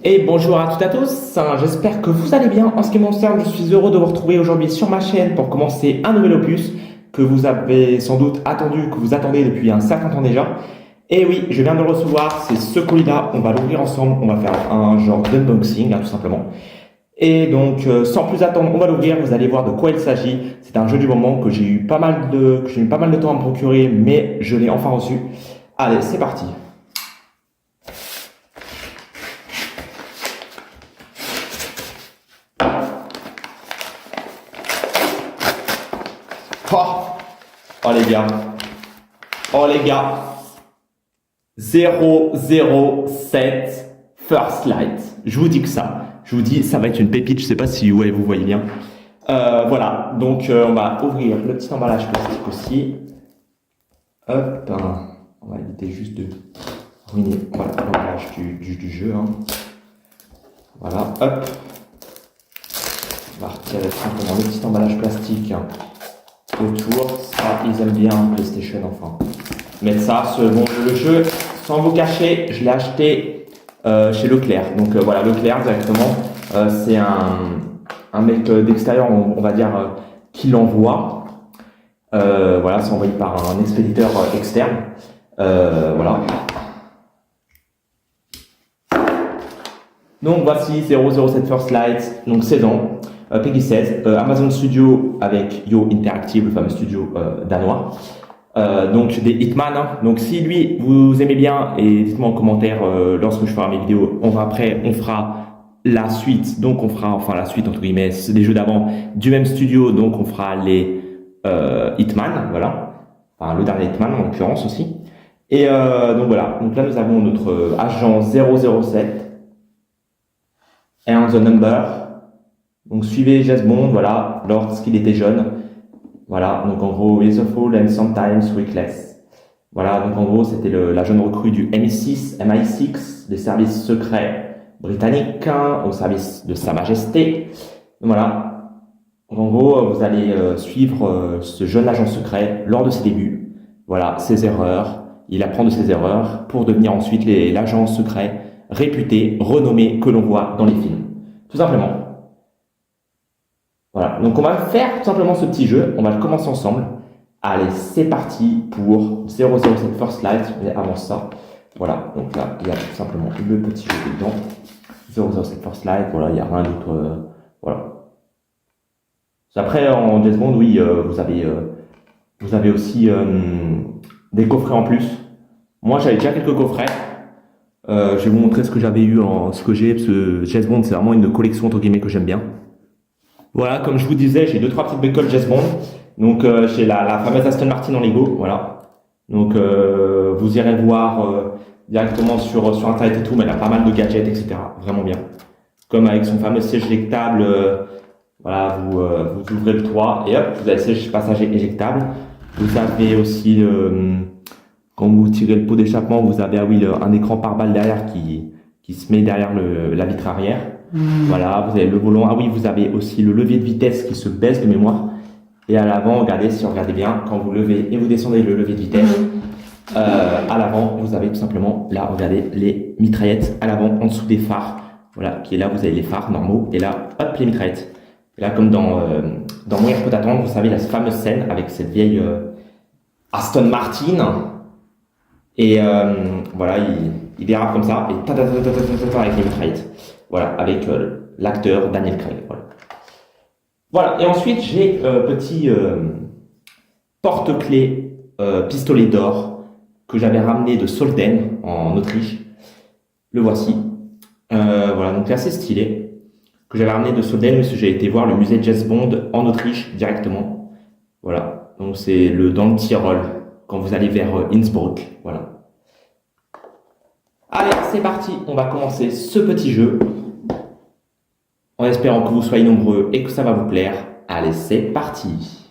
Et bonjour à toutes et à tous, j'espère que vous allez bien. En ce qui me concerne, je suis heureux de vous retrouver aujourd'hui sur ma chaîne pour commencer un nouvel opus que vous avez sans doute attendu, que vous attendez depuis un certain temps déjà. Et oui, je viens de le recevoir, c'est ce colis-là, on va l'ouvrir ensemble, on va faire un genre d'unboxing tout simplement. Et donc, sans plus attendre, on va l'ouvrir, vous allez voir de quoi il s'agit. C'est un jeu du moment que j'ai eu pas mal de temps à me procurer, mais je l'ai enfin reçu. Allez, c'est parti. Oh les gars, oh les gars, 007 First Light. Je vous dis que ça, je vous dis ça va être une pépite. Je sais pas si ouais, vous voyez bien. Voilà, donc on va ouvrir le petit emballage plastique aussi. Hop, on va éviter juste de ruiner l'emballage du jeu. Voilà, hop. On va retirer simplement le petit emballage plastique autour. Ça, ils aiment bien PlayStation, enfin. Mettre ça, le jeu, sans vous cacher, je l'ai acheté chez Leclerc. Donc voilà, Leclerc directement. C'est un mec d'extérieur, on va dire, qui l'envoie. Voilà, c'est envoyé par un expéditeur externe. Voilà. Donc voici 007 First Light, donc 16 ans. Peggy 16, Amazon Studio avec Yo Interactive, le fameux studio danois. Donc des Hitman. Donc si lui vous aimez bien, et dites-moi en commentaire lorsque je ferai mes vidéos, on fera la suite. Donc on fera enfin la suite entre guillemets, c'est des jeux d'avant du même studio. Donc on fera les Hitman, voilà. Enfin le dernier Hitman en l'occurrence aussi. Et donc voilà. Donc là nous avons notre agent 007 and the number. Donc suivez James Bond, voilà, lorsqu'il était jeune. Voilà, donc en gros, willful and sometimes reckless. Voilà, donc en gros, c'était la jeune recrue du MI6, des services secrets britanniques, au service de Sa Majesté. Donc voilà, donc en gros, vous allez suivre ce jeune agent secret lors de ses débuts. Voilà, ses erreurs, il apprend de ses erreurs pour devenir ensuite l'agent secret réputé, renommé que l'on voit dans les films. Tout simplement. Voilà, donc on va faire tout simplement ce petit jeu, on va le commencer ensemble. Allez, c'est parti pour 007 First Light, mais avant ça, voilà, donc là, il y a tout simplement le petit jeu dedans. 007 First Light, voilà, il n'y a rien d'autre, voilà. Après, en James Bond, oui, vous avez aussi des coffrets en plus. Moi, j'avais déjà quelques coffrets. Je vais vous montrer ce que j'avais eu, ce que j'ai, parce que James Bond, c'est vraiment une collection, entre guillemets, que j'aime bien. Voilà, comme je vous disais, j'ai 2-3 petites bricoles James Bond. Donc j'ai la fameuse Aston Martin en Lego, voilà. Donc vous irez voir directement sur internet et tout, mais elle a pas mal de gadgets, etc. Vraiment bien. Comme avec son fameux siège éjectable, voilà, vous ouvrez le toit et hop, vous avez le siège passager éjectable. Vous avez aussi, quand vous tirez le pot d'échappement, vous avez un écran pare-balles derrière qui se met derrière la vitre arrière. Voilà, vous avez le volant. Ah oui, vous avez aussi le levier de vitesse qui se baisse de mémoire. Et à l'avant, regardez, si vous regardez bien, quand vous levez et vous descendez le levier de vitesse, à l'avant, vous avez tout simplement, là, regardez, les mitraillettes à l'avant, en dessous des phares. Voilà, qui est là, vous avez les phares normaux. Et là, hop, les mitraillettes. Et là, comme dans Mourir peut attendre, vous savez, la fameuse scène avec cette vieille Aston Martin. Et voilà, il dérape comme ça, et avec les mitraillettes. Voilà, avec l'acteur Daniel Craig. Voilà, et ensuite j'ai petit porte-clés pistolet d'or que j'avais ramené de Solden en Autriche. Le voici. Voilà, donc assez stylé. Que j'avais ramené de Solden parce que j'ai été voir le musée James Bond en Autriche directement. Voilà, donc c'est dans le Tyrol quand vous allez vers Innsbruck. Voilà. Allez, c'est parti, on va commencer ce petit jeu. En espérant que vous soyez nombreux et que ça va vous plaire. Allez, c'est parti!